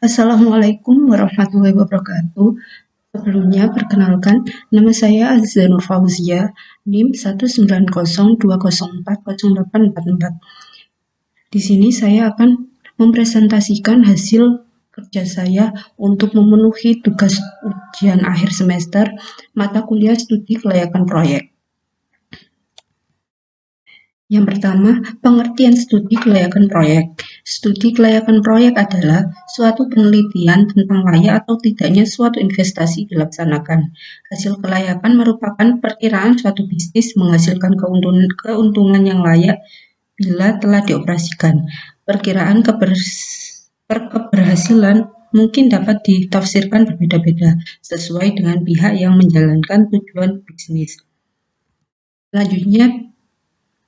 Assalamualaikum warahmatullahi wabarakatuh. Sebelumnya perkenalkan, nama saya Aziza Nur Fauzia, NIM 19020404844. Di sini saya akan mempresentasikan hasil kerja saya untuk memenuhi tugas ujian akhir semester mata kuliah studi kelayakan proyek. Yang pertama, pengertian studi kelayakan proyek. Studi kelayakan proyek adalah suatu penelitian tentang layak atau tidaknya suatu investasi dilaksanakan. Hasil kelayakan merupakan perkiraan suatu bisnis menghasilkan keuntungan yang layak bila telah dioperasikan. Perkiraan keberhasilan mungkin dapat ditafsirkan berbeda-beda sesuai dengan pihak yang menjalankan tujuan bisnis. Selanjutnya,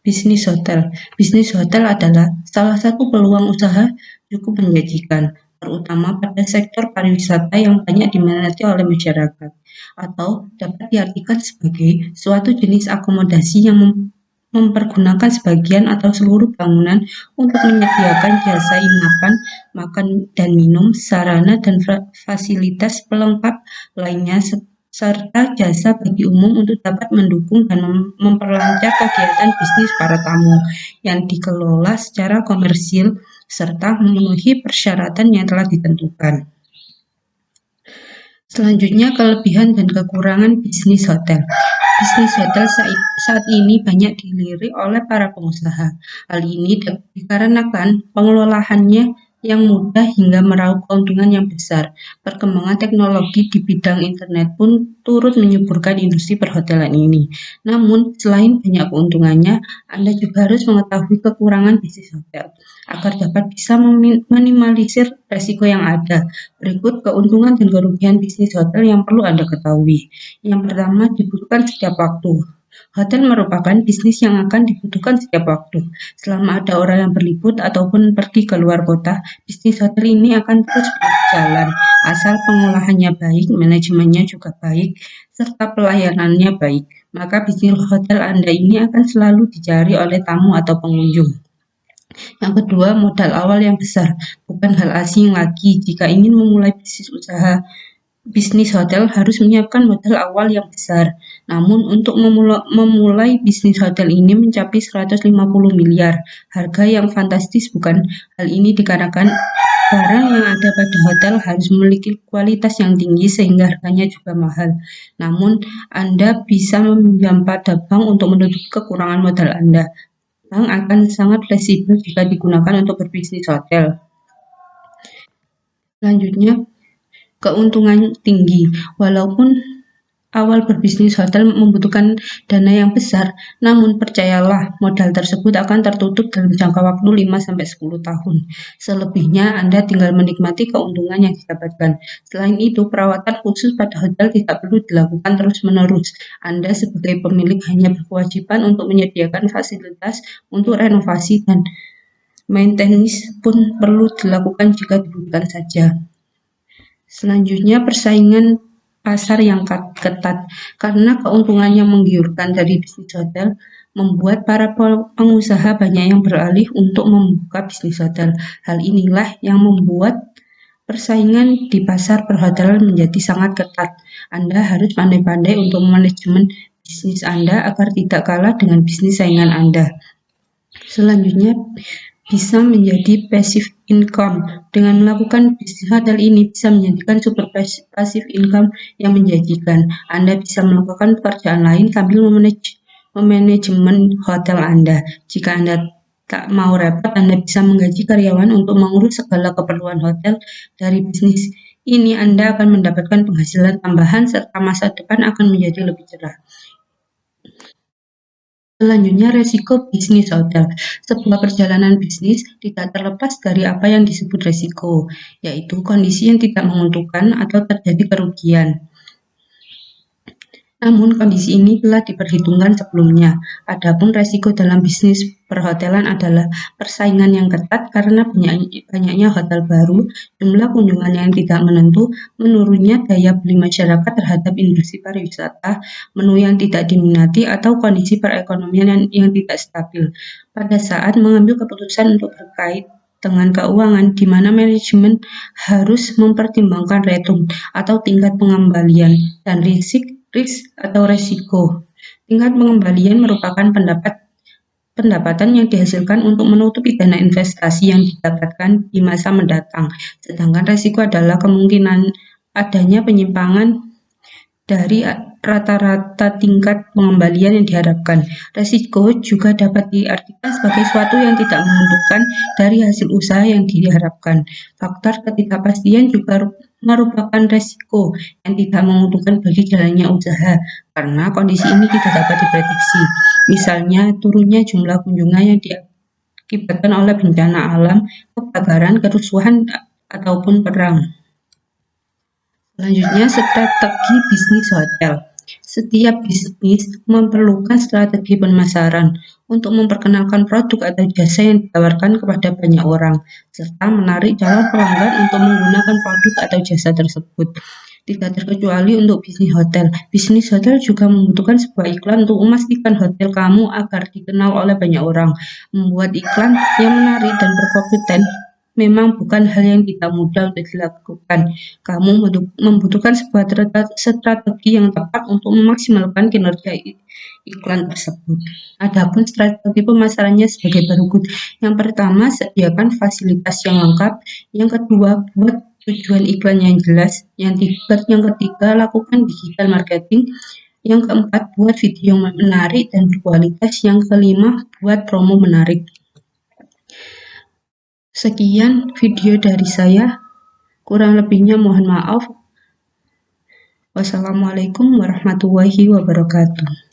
bisnis hotel. Bisnis hotel adalah salah satu peluang usaha cukup menjanjikan, terutama pada sektor pariwisata yang banyak diminati oleh masyarakat, atau dapat diartikan sebagai suatu jenis akomodasi yang mempergunakan sebagian atau seluruh bangunan untuk menyediakan jasa inginapan, makan dan minum, sarana dan fasilitas pelengkap lainnya serta jasa bagi umum untuk dapat mendukung dan memperlancar kegiatan bisnis para tamu yang dikelola secara komersil serta memenuhi persyaratan yang telah ditentukan. Selanjutnya, kelebihan dan kekurangan bisnis hotel. Bisnis hotel saat ini banyak dilirik oleh para pengusaha. Hal ini dikarenakan pengelolaannya yang mudah hingga meraup keuntungan yang besar. Perkembangan teknologi di bidang internet pun turut menyuburkan industri perhotelan ini. Namun, selain banyak keuntungannya, Anda juga harus mengetahui kekurangan bisnis hotel agar dapat bisa meminimalisir resiko yang ada. Berikut keuntungan dan kerugian bisnis hotel yang perlu Anda ketahui. Yang pertama, dibutuhkan setiap waktu. Hotel merupakan bisnis yang akan dibutuhkan setiap waktu. Selama ada orang yang berlibur ataupun pergi ke luar kota, bisnis hotel ini akan terus berjalan, asal pengolahannya baik, manajemennya juga baik, serta pelayanannya baik. Maka bisnis hotel Anda ini akan selalu dicari oleh tamu atau pengunjung. Yang kedua, modal awal yang besar. Bukan hal asing lagi jika ingin memulai bisnis hotel harus menyiapkan modal awal yang besar. Namun untuk memulai bisnis hotel ini mencapai 150 miliar. Harga yang fantastis bukan? Hal ini dikarenakan barang yang ada pada hotel harus memiliki kualitas yang tinggi sehingga harganya juga mahal. Namun Anda bisa meminjam pada bank untuk menutupi kekurangan modal Anda. Bank akan sangat fleksibel jika digunakan untuk berbisnis hotel. Selanjutnya, keuntungan tinggi. Walaupun awal berbisnis hotel membutuhkan dana yang besar, namun percayalah modal tersebut akan tertutup dalam jangka waktu 5-10 tahun. Selebihnya Anda tinggal menikmati keuntungan yang didapatkan. Selain itu, perawatan khusus pada hotel tidak perlu dilakukan terus-menerus. Anda sebagai pemilik hanya berkewajiban untuk menyediakan fasilitas untuk renovasi dan maintenance pun perlu dilakukan jika dibutuhkan saja. Selanjutnya, persaingan pasar yang ketat. Karena keuntungan yang menggiurkan dari bisnis hotel membuat para pengusaha banyak yang beralih untuk membuka bisnis hotel. Hal inilah yang membuat persaingan di pasar perhotelan menjadi sangat ketat. Anda harus pandai-pandai untuk manajemen bisnis Anda agar tidak kalah dengan bisnis saingan Anda. Selanjutnya, bisa menjadi passive income. Dengan melakukan bisnis hotel ini bisa menjadikan super passive income yang menjanjikan. Anda bisa melakukan pekerjaan lain sambil memanajemen hotel Anda. Jika Anda tak mau repot, Anda bisa menggaji karyawan untuk mengurus segala keperluan hotel. Dari bisnis ini Anda akan mendapatkan penghasilan tambahan serta masa depan akan menjadi lebih cerah. Selanjutnya, resiko bisnis hotel. Sebuah perjalanan bisnis tidak terlepas dari apa yang disebut resiko, yaitu kondisi yang tidak menguntungkan atau terjadi kerugian. Namun kondisi ini telah diperhitungkan sebelumnya. Adapun resiko dalam bisnis perhotelan adalah persaingan yang ketat karena banyaknya hotel baru, jumlah kunjungan yang tidak menentu, menurunnya daya beli masyarakat terhadap industri pariwisata, menu yang tidak diminati, atau kondisi perekonomian yang tidak stabil. Pada saat mengambil keputusan untuk berkait dengan keuangan, di mana manajemen harus mempertimbangkan return atau tingkat pengembalian dan risk atau resiko. Tingkat pengembalian merupakan pendapatan yang dihasilkan untuk menutupi dana investasi yang didapatkan di masa mendatang, sedangkan resiko adalah kemungkinan adanya penyimpangan dari rata-rata tingkat pengembalian yang diharapkan. Resiko juga dapat diartikan sebagai suatu yang tidak menguntungkan dari hasil usaha yang diharapkan. Faktor ketidakpastian juga merupakan resiko yang tidak menguntungkan bagi jalannya usaha, karena kondisi ini tidak dapat diprediksi. Misalnya, turunnya jumlah kunjungan yang diakibatkan oleh bencana alam, kebakaran, kerusuhan, ataupun perang. Selanjutnya, strategi bisnis hotel. Setiap bisnis memerlukan strategi pemasaran untuk memperkenalkan produk atau jasa yang ditawarkan kepada banyak orang, serta menarik calon pelanggan untuk menggunakan produk atau jasa tersebut. Tidak terkecuali untuk bisnis hotel. Bisnis hotel juga membutuhkan sebuah iklan untuk memastikan hotel kamu agar dikenal oleh banyak orang. Membuat iklan yang menarik dan berkompeten memang bukan hal yang tidak mudah untuk dilakukan. Kamu membutuhkan sebuah strategi yang tepat untuk memaksimalkan kinerja iklan tersebut. Adapun strategi pemasarannya sebagai berikut. Yang pertama, sediakan fasilitas yang lengkap. Yang kedua, buat tujuan iklan yang jelas. Yang ketiga, lakukan digital marketing. Yang keempat, buat video menarik dan berkualitas. Yang kelima, buat promo menarik. Sekian video dari saya, kurang lebihnya mohon maaf. Wassalamualaikum warahmatullahi wabarakatuh.